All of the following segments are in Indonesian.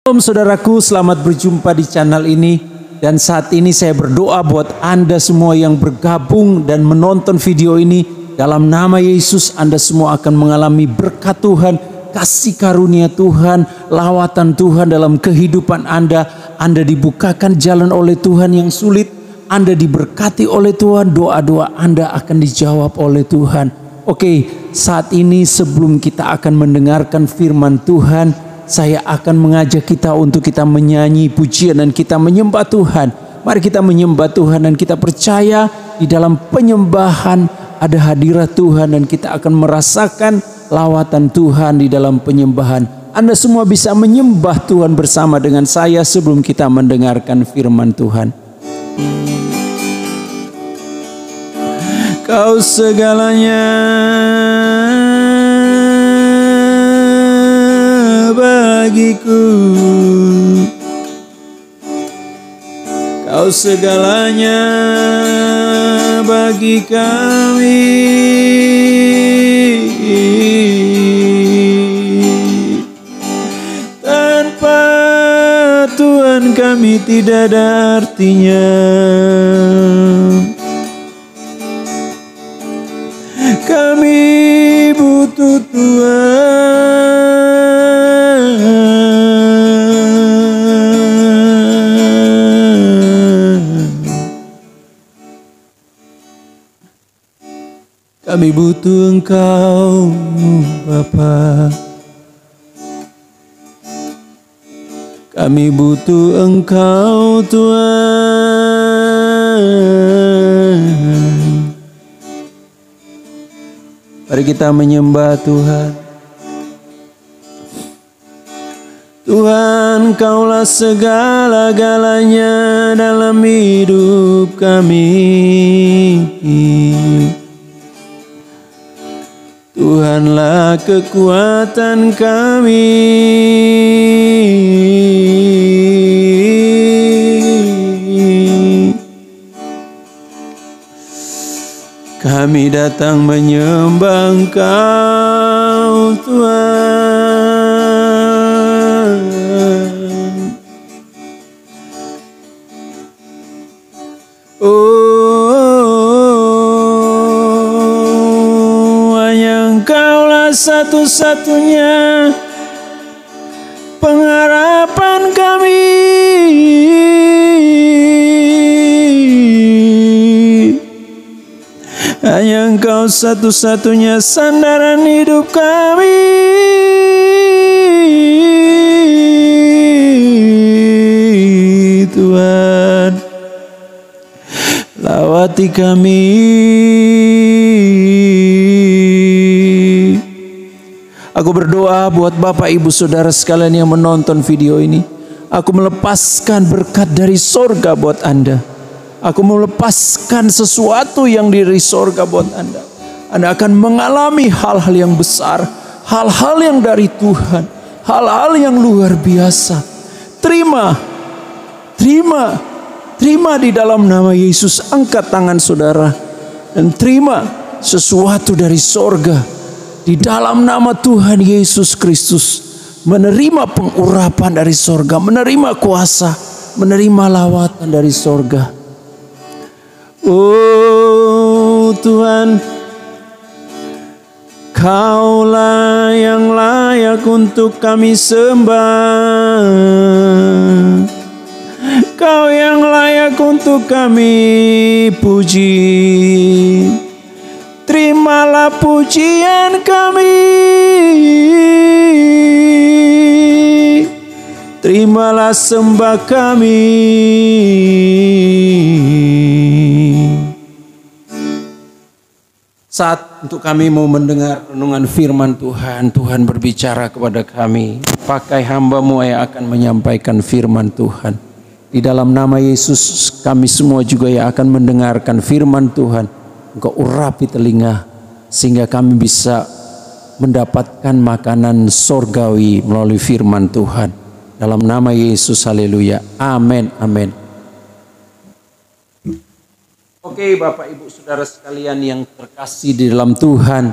Shalom saudaraku, selamat berjumpa di channel ini. Dan saat ini saya berdoa buat Anda semua yang bergabung dan menonton video ini. Dalam nama Yesus, Anda semua akan mengalami berkat Tuhan, kasih karunia Tuhan, lawatan Tuhan dalam kehidupan Anda. Anda dibukakan jalan oleh Tuhan yang sulit. Anda diberkati oleh Tuhan, doa-doa Anda akan dijawab oleh Tuhan. Oke, saat ini sebelum kita akan mendengarkan firman Tuhan, saya akan mengajak kita untuk kita menyanyi pujian dan kita menyembah Tuhan. Mari kita menyembah Tuhan dan kita percaya di dalam penyembahan ada hadirat Tuhan dan kita akan merasakan lawatan Tuhan di dalam penyembahan. Anda semua bisa menyembah Tuhan bersama dengan saya sebelum kita mendengarkan firman Tuhan. Kau segalanya bagiku, Kau segalanya bagi kami. Tanpa Tuhan kami tidak ada artinya. Kami butuh Tuhan. Kami butuh Engkau, Bapa. Kami butuh Engkau, Tuhan. Mari kita menyembah Tuhan. Tuhan, Kaulah segala-galanya dalam hidup kami. Tuhanlah kekuatan kami. Kami datang menyembah Engkau, Tuhan. Oh, hanya Engkaulah satu-satunya pengharapan kami. Hanya Engkau satu-satunya sandaran hidup kami. Tuhan, lawati kami. Aku berdoa buat Bapak Ibu Saudara sekalian yang menonton video ini. Aku melepaskan berkat dari sorga buat Anda. Aku melepaskan sesuatu yang dari sorga buat Anda. Anda akan mengalami hal-hal yang besar, hal-hal yang dari Tuhan, hal-hal yang luar biasa. Terima di dalam nama Yesus. Angkat tangan saudara dan terima sesuatu dari sorga di dalam nama Tuhan Yesus Kristus. Menerima pengurapan dari sorga, menerima kuasa, menerima lawatan dari sorga. Oh Tuhan, Kaulah yang layak untuk kami sembah. Kau yang layak untuk kami puji. Terimalah pujian kami. Terimalah sembah kami. Saat untuk kami mau mendengar renungan firman Tuhan, Tuhan berbicara kepada kami. Pakai hamba-Mu yang akan menyampaikan firman Tuhan. Di dalam nama Yesus kami semua juga yang akan mendengarkan firman Tuhan. Engkau urapi telinga sehingga kami bisa mendapatkan makanan sorgawi melalui firman Tuhan. Dalam nama Yesus, haleluya. Amin, amin. Oke, Bapak Ibu Saudara sekalian yang terkasih di dalam Tuhan.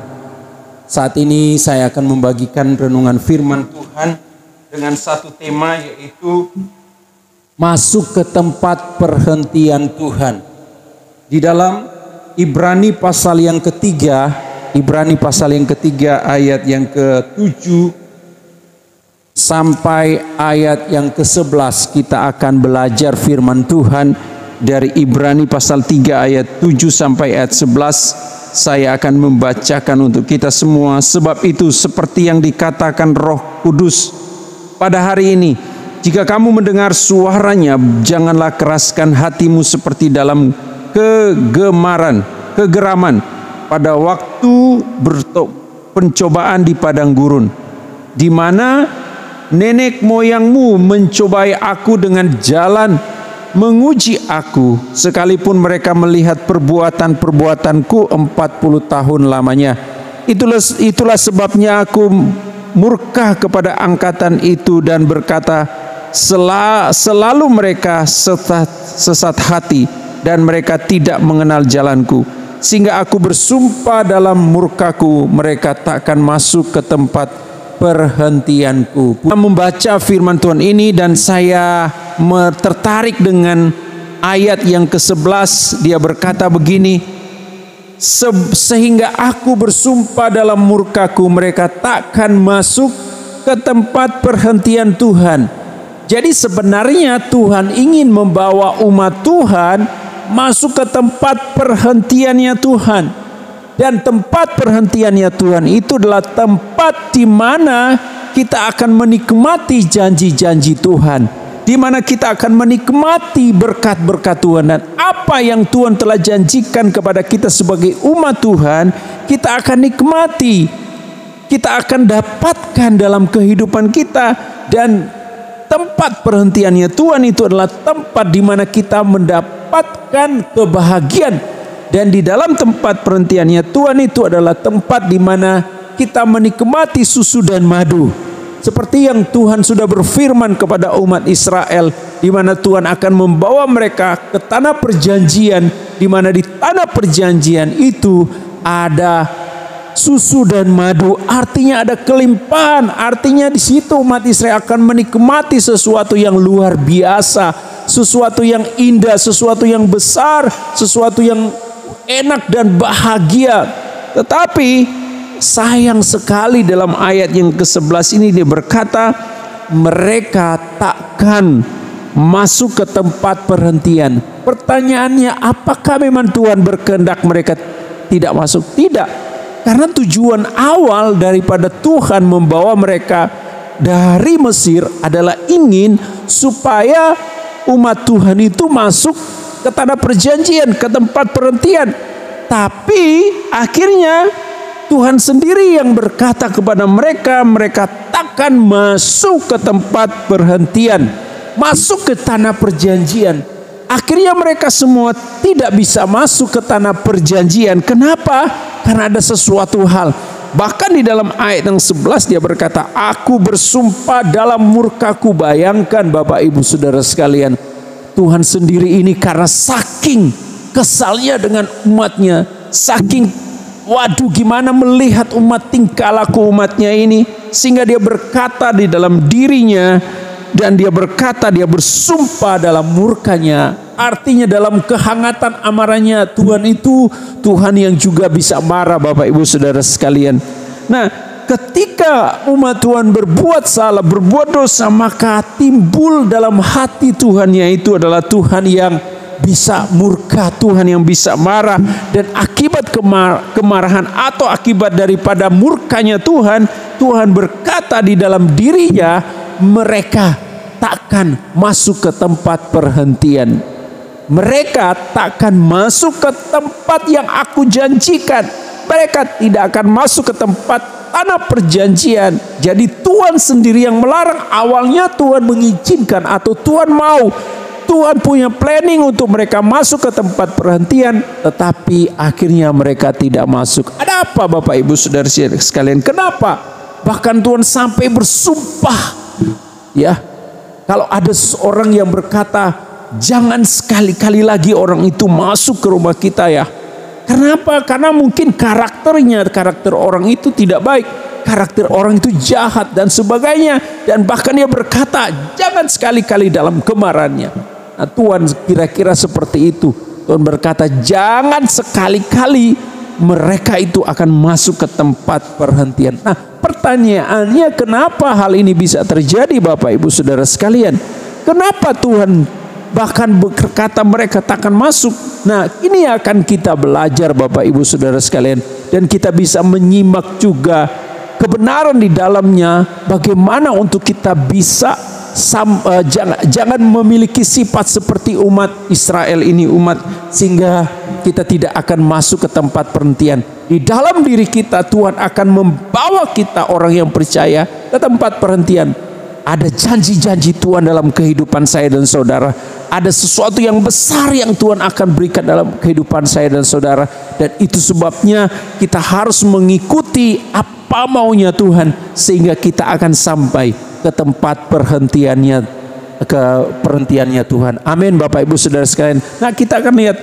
Saat ini saya akan membagikan renungan firman Tuhan dengan satu tema, yaitu masuk ke tempat perhentian Tuhan. Di dalam Ibrani pasal yang ketiga, ayat yang ke-7 sampai ayat yang ke-11, kita akan belajar firman Tuhan dari Ibrani pasal 3 ayat 7 sampai ayat 11. Saya akan membacakan untuk kita semua. Sebab itu, seperti yang dikatakan Roh Kudus pada hari ini, jika kamu mendengar suaranya, janganlah keraskan hatimu seperti dalam kegeraman pada waktu pencobaan di padang gurun, di mana nenek moyangmu mencobai aku dengan jalan, menguji aku, sekalipun mereka melihat perbuatan-perbuatanku 40 tahun lamanya. Itulah sebabnya aku murka kepada angkatan itu dan berkata, selalu mereka sesat hati dan mereka tidak mengenal jalanku. Sehingga aku bersumpah dalam murkaku, mereka takkan masuk ke tempat perhentianku. Membaca firman Tuhan ini, dan saya tertarik dengan ayat yang ke-11. Dia berkata begini, sehingga aku bersumpah dalam murkaku, mereka takkan masuk ke tempat perhentian Tuhan. Jadi sebenarnya Tuhan ingin membawa umat Tuhan masuk ke tempat perhentiannya Tuhan. Dan tempat perhentiannya Tuhan itu adalah tempat di mana kita akan menikmati janji-janji Tuhan, di mana kita akan menikmati berkat-berkat Tuhan, dan apa yang Tuhan telah janjikan kepada kita sebagai umat Tuhan, kita akan nikmati, kita akan dapatkan dalam kehidupan kita. Dan tempat perhentiannya Tuhan itu adalah tempat di mana kita mendapatkan kebahagiaan. Dan di dalam tempat perhentiannya Tuhan itu adalah tempat di mana kita menikmati susu dan madu. Seperti yang Tuhan sudah berfirman kepada umat Israel, di mana Tuhan akan membawa mereka ke tanah perjanjian, di mana di tanah perjanjian itu ada susu dan madu, artinya ada kelimpahan, artinya di situ umat Israel akan menikmati sesuatu yang luar biasa, sesuatu yang indah, sesuatu yang besar, sesuatu yang enak dan bahagia. Tetapi sayang sekali dalam ayat yang ke-11 ini dia berkata, mereka takkan masuk ke tempat perhentian. Pertanyaannya, apakah memang Tuhan berkehendak mereka tidak masuk? Tidak. Karena tujuan awal daripada Tuhan membawa mereka dari Mesir adalah ingin supaya umat Tuhan itu masuk ke tanah perjanjian, ke tempat perhentian. Tapi akhirnya Tuhan sendiri yang berkata kepada mereka, mereka takkan masuk ke tempat perhentian, masuk ke tanah perjanjian. Akhirnya mereka semua tidak bisa masuk ke tanah perjanjian. Kenapa? Karena ada sesuatu hal. Bahkan di dalam ayat yang 11 dia berkata, aku bersumpah dalam murkaku. Bayangkan Bapak Ibu Saudara sekalian, Tuhan sendiri ini karena saking kesalnya dengan umatnya, saking waduh gimana melihat umat, tingkah laku umatnya ini, sehingga dia berkata di dalam dirinya, dan dia berkata, dia bersumpah dalam murkanya. Artinya dalam kehangatan amarahnya, Tuhan itu Tuhan yang juga bisa marah Bapak Ibu Saudara sekalian. Nah, ketika umat Tuhan berbuat salah, berbuat dosa, maka timbul dalam hati Tuhan, yaitu adalah Tuhan yang bisa murka, Tuhan yang bisa marah. Dan akibat kemarahan atau akibat daripada murkanya Tuhan, Tuhan berkata di dalam dirinya, mereka takkan masuk ke tempat perhentian. Mereka takkan masuk ke tempat yang aku janjikan. Mereka tidak akan masuk ke tempat tanah perjanjian. Jadi Tuhan sendiri yang melarang. Awalnya Tuhan mengizinkan atau Tuhan mau, Tuhan punya planning untuk mereka masuk ke tempat perhentian, tetapi akhirnya mereka tidak masuk. Ada apa Bapak Ibu Saudara sekalian? Kenapa? Bahkan Tuhan sampai bersumpah, ya, kalau ada seseorang yang berkata, jangan sekali-kali lagi orang itu masuk ke rumah kita ya. Kenapa? Karena mungkin karakter orang itu tidak baik. karakter orang itu jahat dan sebagainya. Dan bahkan dia berkata, jangan sekali-kali dalam kemarahannya. Nah, Tuhan kira-kira seperti itu. Tuhan berkata, jangan sekali-kali mereka itu akan masuk ke tempat perhentian. Nah, pertanyaannya, kenapa hal ini bisa terjadi, Bapak Ibu Saudara sekalian? Kenapa Tuhan bahkan berkata mereka takkan masuk? Nah, ini akan kita belajar, Bapak Ibu Saudara sekalian, dan kita bisa menyimak juga kebenaran di dalamnya, bagaimana untuk kita bisa jangan memiliki sifat seperti umat Israel ini, sehingga kita tidak akan masuk ke tempat perhentian. Di dalam diri kita, Tuhan akan membawa kita orang yang percaya ke tempat perhentian. Ada janji-janji Tuhan dalam kehidupan saya dan saudara. Ada sesuatu yang besar yang Tuhan akan berikan dalam kehidupan saya dan saudara. Dan itu sebabnya kita harus mengikuti apa maunya Tuhan, sehingga kita akan sampai ke tempat perhentiannya, Tuhan. Amin, Bapak Ibu Saudara sekalian. Nah, kita akan lihat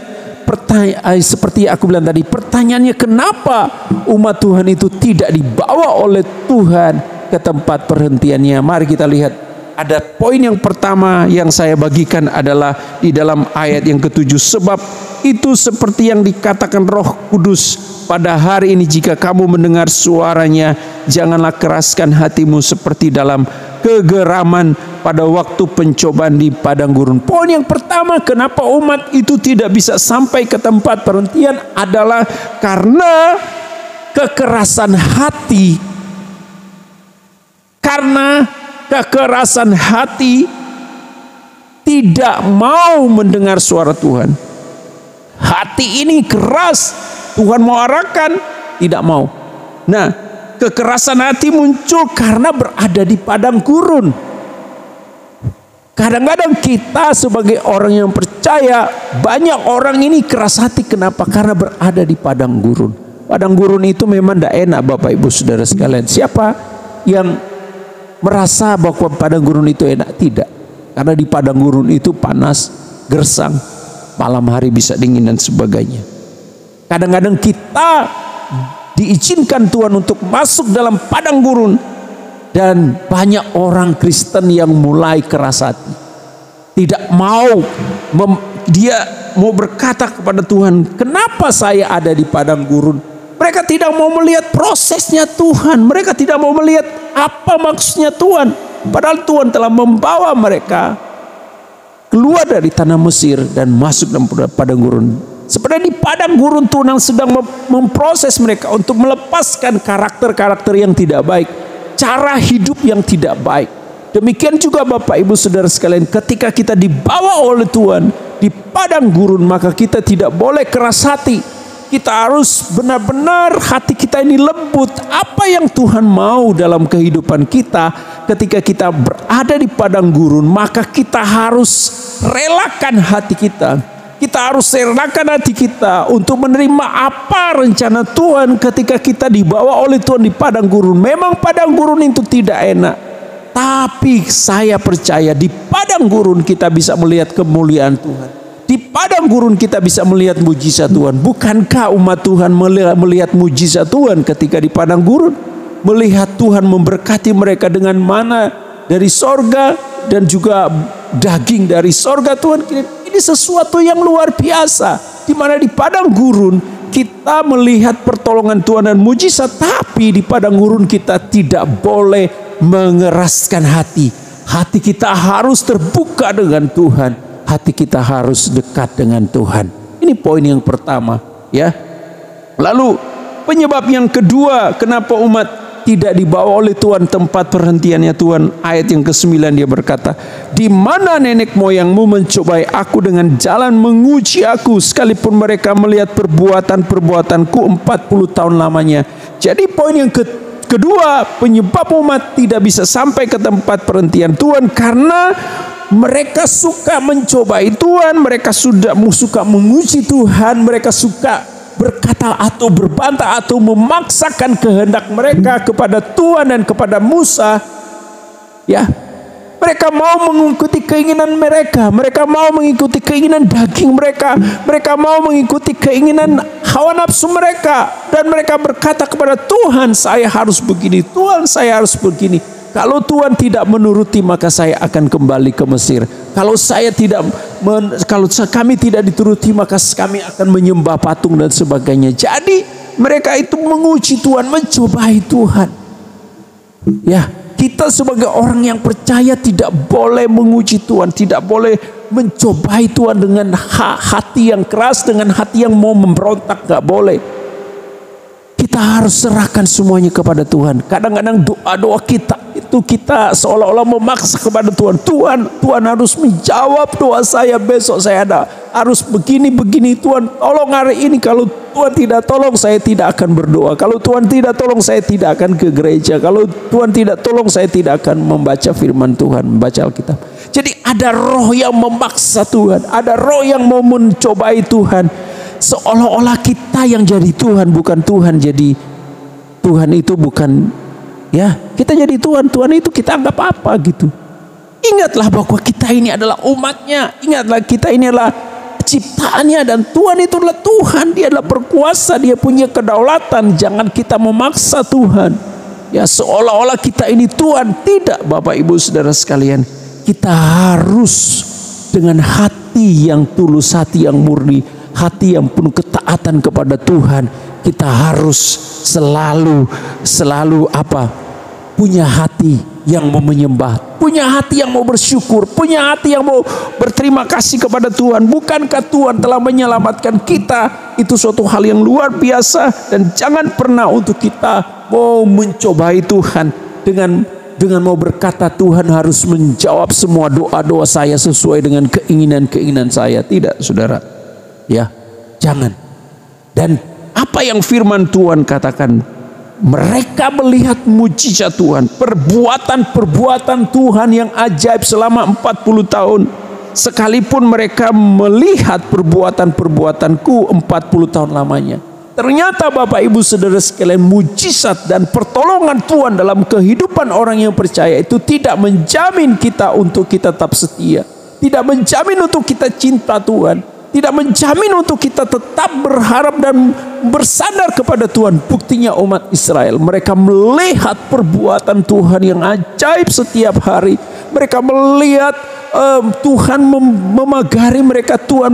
seperti aku bilang tadi, pertanyaannya, kenapa umat Tuhan itu tidak dibawa oleh Tuhan ke tempat perhentiannya? Mari kita lihat. Ada poin yang pertama yang saya bagikan adalah di dalam ayat yang ke-7. Sebab itu seperti yang dikatakan Roh Kudus pada hari ini, jika kamu mendengar suaranya, janganlah keraskan hatimu seperti dalam kegeraman pada waktu pencobaan di padang gurun. Poin yang pertama, kenapa umat itu tidak bisa sampai ke tempat perhentian adalah karena kekerasan hati. Karena kekerasan hati, tidak mau mendengar suara Tuhan. Hati ini keras, Tuhan mau arahkan, tidak mau. Nah, kekerasan hati muncul karena berada di padang gurun. Kadang-kadang kita sebagai orang yang percaya, banyak orang ini keras hati. Kenapa? Karena berada di padang gurun. Padang gurun itu memang tidak enak, Bapak Ibu Saudara sekalian. Siapa yang merasa bahwa padang gurun itu enak? Tidak. Karena di padang gurun itu panas, gersang, malam hari bisa dingin dan sebagainya. Kadang-kadang kita diizinkan Tuhan untuk masuk dalam padang gurun, dan banyak orang Kristen yang mulai keras hati. Tidak mau, dia mau berkata kepada Tuhan, kenapa saya ada di padang gurun? Mereka tidak mau melihat prosesnya Tuhan. Mereka tidak mau melihat apa maksudnya Tuhan. Padahal Tuhan telah membawa mereka keluar dari tanah Mesir dan masuk dalam padang gurun. Sebenarnya di padang gurun Tuhan sedang memproses mereka untuk melepaskan karakter-karakter yang tidak baik, cara hidup yang tidak baik. Demikian juga Bapak Ibu Saudara sekalian, ketika kita dibawa oleh Tuhan di padang gurun, maka kita tidak boleh keras hati. Kita harus benar-benar hati kita ini lembut. Apa yang Tuhan mau dalam kehidupan kita ketika kita berada di padang gurun, maka kita harus relakan hati kita. Kita harus relakan hati kita untuk menerima apa rencana Tuhan ketika kita dibawa oleh Tuhan di padang gurun. Memang padang gurun itu tidak enak, tapi saya percaya di padang gurun kita bisa melihat kemuliaan Tuhan. Di padang gurun kita bisa melihat mujizat Tuhan. Bukankah umat Tuhan melihat mujizat Tuhan ketika di padang gurun? Melihat Tuhan memberkati mereka dengan mana dari sorga dan juga daging dari sorga Tuhan kirim. Ini sesuatu yang luar biasa. Di mana di padang gurun kita melihat pertolongan Tuhan dan mujizat. Tapi di padang gurun kita tidak boleh mengeraskan hati. Hati kita harus terbuka dengan Tuhan. Hati kita harus dekat dengan Tuhan. Ini poin yang pertama, ya. Lalu penyebab yang kedua, kenapa umat tidak dibawa oleh Tuhan tempat perhentiannya Tuhan? Ayat yang ke-9 dia berkata, di mana nenek moyangmu mencobai aku dengan jalan menguji aku, sekalipun mereka melihat perbuatanku 40 tahun lamanya. Jadi poin yang kedua, penyebab umat tidak bisa sampai ke tempat perhentian Tuhan karena mereka suka mencobai Tuhan, mereka suka menguji Tuhan, mereka suka berkata atau berbantah atau memaksakan kehendak mereka kepada Tuhan dan kepada Musa. Ya, Mereka mau mengikuti keinginan mereka. Mereka mau mengikuti keinginan daging mereka. Mereka mau mengikuti keinginan hawa nafsu mereka. Dan mereka berkata kepada Tuhan, saya harus begini. Tuhan, saya harus begini. Kalau Tuhan tidak menuruti, maka saya akan kembali ke Mesir. Kalau kami tidak dituruti, maka kami akan menyembah patung dan sebagainya. Jadi mereka itu menguji Tuhan, mencobai Tuhan. Ya, kita sebagai orang yang percaya tidak boleh menguji Tuhan, tidak boleh mencobai Tuhan dengan hati yang keras, dengan hati yang mau memberontak, gak boleh. Kita harus serahkan semuanya kepada Tuhan. Kadang-kadang doa-doa kita itu kita seolah-olah memaksa kepada Tuhan. Tuhan harus menjawab doa saya, besok saya harus begini-begini. Tuhan tolong hari ini. Kalau Tuhan tidak tolong, saya tidak akan berdoa. Kalau Tuhan tidak tolong, saya tidak akan ke gereja. Kalau Tuhan tidak tolong, saya tidak akan membaca firman Tuhan, membaca Alkitab. Jadi ada roh yang memaksa Tuhan, ada roh yang mau mencobai Tuhan. Seolah-olah kita yang jadi Tuhan, bukan Tuhan jadi Tuhan. Itu bukan, ya, kita jadi Tuhan, Tuhan itu kita anggap apa gitu. Ingatlah bahwa kita ini adalah umatnya. Ingatlah kita ini adalah ciptaannya, dan Tuhan itu adalah Tuhan. Dia adalah berkuasa, dia punya kedaulatan. Jangan kita memaksa Tuhan, ya, seolah-olah kita ini Tuhan. Tidak, Bapak Ibu Saudara sekalian. Kita harus dengan hati yang tulus, hati yang murni, hati yang penuh ketaatan kepada Tuhan. Kita harus selalu punya hati yang mau menyembah, punya hati yang mau bersyukur, punya hati yang mau berterima kasih kepada Tuhan. Bukankah Tuhan telah menyelamatkan kita? Itu suatu hal yang luar biasa. Dan jangan pernah untuk kita mau mencobai Tuhan dengan mau berkata Tuhan harus menjawab semua doa-doa saya sesuai dengan keinginan-keinginan saya. Tidak, saudara. Ya, jangan. Dan apa yang firman Tuhan katakan, mereka melihat mujizat Tuhan, perbuatan-perbuatan Tuhan yang ajaib selama 40 tahun. Sekalipun mereka melihat perbuatan-perbuatanku 40 tahun lamanya. Ternyata Bapak Ibu Saudara sekalian, mujizat dan pertolongan Tuhan dalam kehidupan orang yang percaya itu tidak menjamin kita untuk kita tetap setia, tidak menjamin untuk kita cinta Tuhan, tidak menjamin untuk kita tetap berharap dan bersandar kepada Tuhan. Buktinya umat Israel, mereka melihat perbuatan Tuhan yang ajaib setiap hari. Mereka melihat Tuhan memagari mereka, Tuhan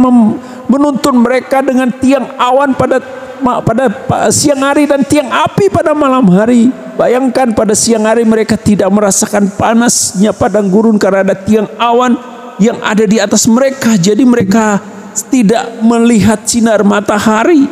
menuntun mereka dengan tiang awan pada siang hari dan tiang api pada malam hari. Bayangkan, pada siang hari mereka tidak merasakan panasnya padang gurun karena ada tiang awan yang ada di atas mereka. Jadi mereka tidak melihat sinar matahari.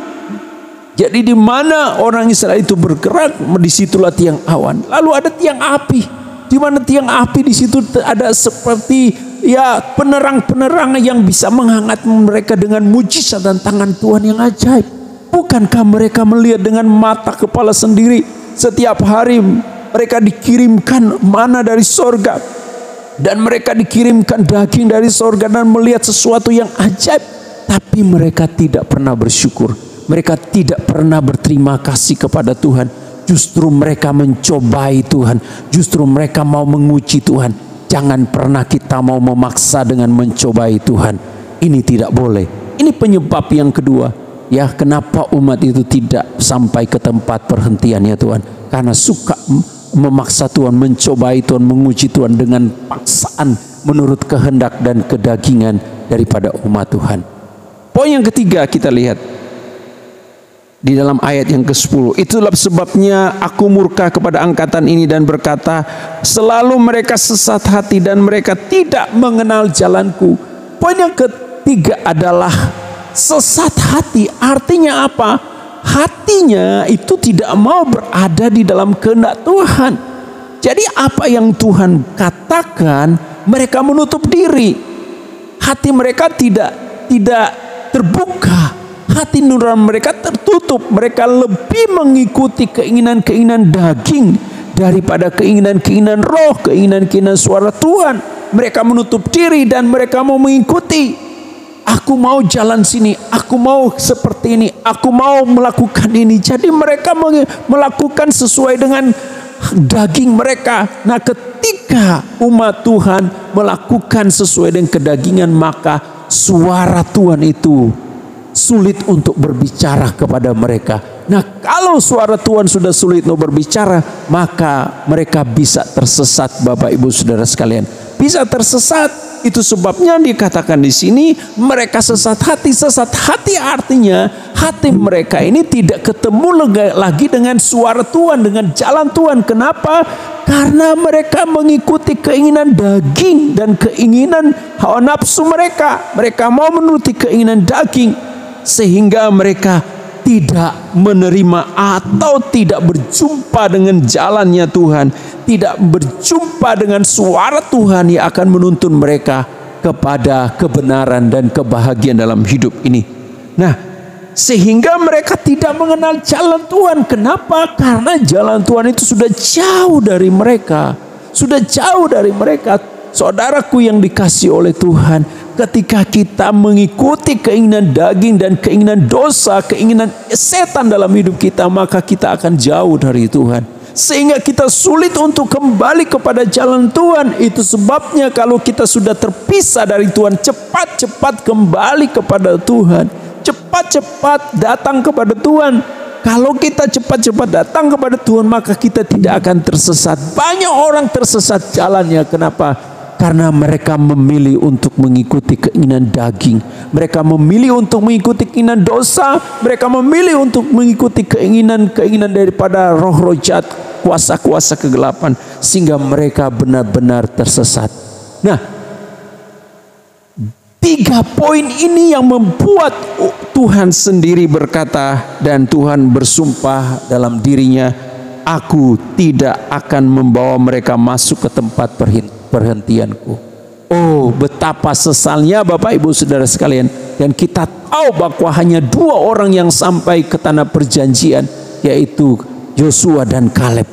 Jadi di mana orang Israel itu bergerak, disitulah tiang awan. Lalu ada tiang api. Di mana tiang api, di situ ada seperti ya penerang-penerang yang bisa menghangat mereka dengan mujizat dan tangan Tuhan yang ajaib. Bukankah mereka melihat dengan mata kepala sendiri? Setiap hari mereka dikirimkan mana dari sorga, dan mereka dikirimkan daging dari sorga, dan melihat sesuatu yang ajaib. Tapi mereka tidak pernah bersyukur. Mereka tidak pernah berterima kasih kepada Tuhan. Justru mereka mencobai Tuhan. Justru mereka mau menguji Tuhan. Jangan pernah kita mau memaksa dengan mencobai Tuhan. Ini tidak boleh. Ini penyebab yang kedua. Ya, kenapa umat itu tidak sampai ke tempat perhentiannya Tuhan? Karena suka memaksa Tuhan, mencobai Tuhan, menguji Tuhan dengan paksaan menurut kehendak dan kedagingan daripada umat Tuhan. Poin yang ketiga kita lihat di dalam ayat yang ke-10. Itulah sebabnya aku murka kepada angkatan ini dan berkata, selalu mereka sesat hati dan mereka tidak mengenal jalanku. Poin yang ketiga adalah sesat hati. Artinya apa? Hatinya itu tidak mau berada di dalam kehendak Tuhan. Jadi apa yang Tuhan katakan, mereka menutup diri. Hati mereka tidak terbuka. Hati nurani mereka tertutup. Mereka lebih mengikuti keinginan-keinginan daging daripada keinginan-keinginan roh, keinginan-keinginan suara Tuhan. Mereka menutup diri dan mereka mau mengikuti. Aku mau jalan sini, aku mau seperti ini, aku mau melakukan ini. Jadi mereka melakukan sesuai dengan daging mereka. Nah, ketika ketika umat Tuhan melakukan sesuai dengan kedagingan, maka suara Tuhan itu sulit untuk berbicara kepada mereka. Nah, kalau suara Tuhan sudah sulit untuk berbicara, maka mereka bisa tersesat, Bapak Ibu Saudara sekalian. Bisa tersesat. Itu sebabnya dikatakan di sini mereka sesat hati. Sesat hati artinya hati mereka ini tidak ketemu lagi dengan suara Tuhan, dengan jalan Tuhan. Kenapa? Karena mereka mengikuti keinginan daging dan keinginan hawa nafsu mereka. Mereka mau menuruti keinginan daging, sehingga mereka tidak menerima atau tidak berjumpa dengan jalannya Tuhan, tidak berjumpa dengan suara Tuhan yang akan menuntun mereka kepada kebenaran dan kebahagiaan dalam hidup ini. Nah, sehingga mereka tidak mengenal jalan Tuhan. Kenapa? Karena jalan Tuhan itu sudah jauh dari mereka. Sudah jauh dari mereka. Saudaraku yang dikasihi oleh Tuhan, ketika kita mengikuti keinginan daging dan keinginan dosa, keinginan setan dalam hidup kita, maka kita akan jauh dari Tuhan, sehingga kita sulit untuk kembali kepada jalan Tuhan. Itu sebabnya kalau kita sudah terpisah dari Tuhan, cepat-cepat kembali kepada Tuhan, cepat-cepat datang kepada Tuhan. Kalau kita cepat-cepat datang kepada Tuhan, maka kita tidak akan tersesat. Banyak orang tersesat jalannya. Kenapa? Karena mereka memilih untuk mengikuti keinginan daging. Mereka memilih untuk mengikuti keinginan dosa. Mereka memilih untuk mengikuti keinginan-keinginan daripada roh-roh jahat, kuasa-kuasa kegelapan, sehingga mereka benar-benar tersesat. Nah, 3 poin ini yang membuat Tuhan sendiri berkata dan Tuhan bersumpah dalam dirinya, aku tidak akan membawa mereka masuk ke tempat perhentianku. Oh, betapa sesalnya Bapak Ibu Saudara sekalian. Dan kita tahu bahwa hanya 2 orang yang sampai ke tanah perjanjian, yaitu Yosua dan Kaleb.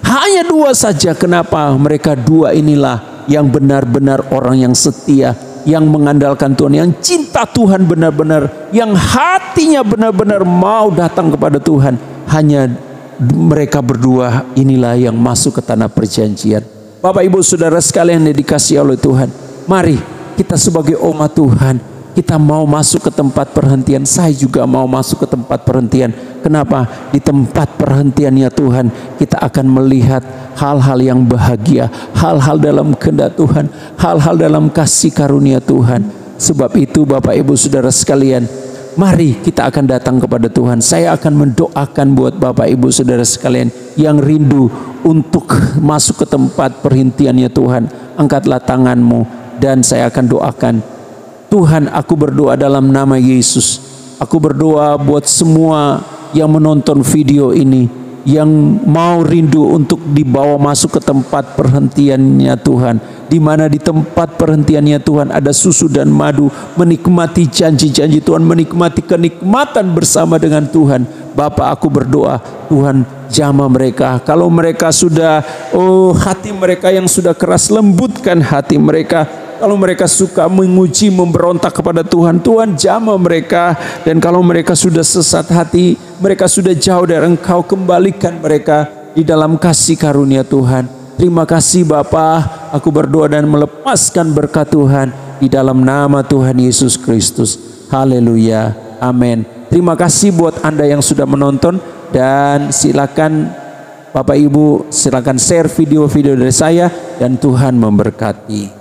Hanya 2 saja. Kenapa? Mereka 2 inilah yang benar-benar orang yang setia, yang mengandalkan Tuhan, yang cinta Tuhan benar-benar, yang hatinya benar-benar mau datang kepada Tuhan. Hanya mereka berdua inilah yang masuk ke tanah perjanjian. Bapak Ibu Saudara sekalian yang dikasihi oleh Tuhan, mari kita sebagai umat Tuhan, kita mau masuk ke tempat perhentian. Saya juga mau masuk ke tempat perhentian. Kenapa? Di tempat perhentiannya Tuhan, kita akan melihat hal-hal yang bahagia, hal-hal dalam kehendak Tuhan, hal-hal dalam kasih karunia Tuhan. Sebab itu Bapak Ibu Saudara sekalian, mari kita akan datang kepada Tuhan. Saya akan mendoakan buat Bapak Ibu Saudara sekalian yang rindu untuk masuk ke tempat perhentiannya Tuhan. Angkatlah tanganmu dan saya akan doakan. Tuhan, aku berdoa dalam nama Yesus. Aku berdoa buat semua yang menonton video ini, yang mau rindu untuk dibawa masuk ke tempat perhentiannya Tuhan, di mana di tempat perhentiannya Tuhan ada susu dan madu, menikmati janji-janji Tuhan, menikmati kenikmatan bersama dengan Tuhan. Bapa, aku berdoa, Tuhan jamah mereka. Kalau mereka sudah, hati mereka yang sudah keras, lembutkan hati mereka. Kalau mereka suka menguji, memberontak kepada Tuhan, Tuhan jamah mereka. Dan kalau mereka sudah sesat hati, mereka sudah jauh dari Engkau, kembalikan mereka di dalam kasih karunia Tuhan. Terima kasih Bapa, aku berdoa dan melepaskan berkat Tuhan di dalam nama Tuhan Yesus Kristus. Haleluya, amin. Terima kasih buat Anda yang sudah menonton, dan silakan Bapak Ibu, silakan share video-video dari saya, dan Tuhan memberkati.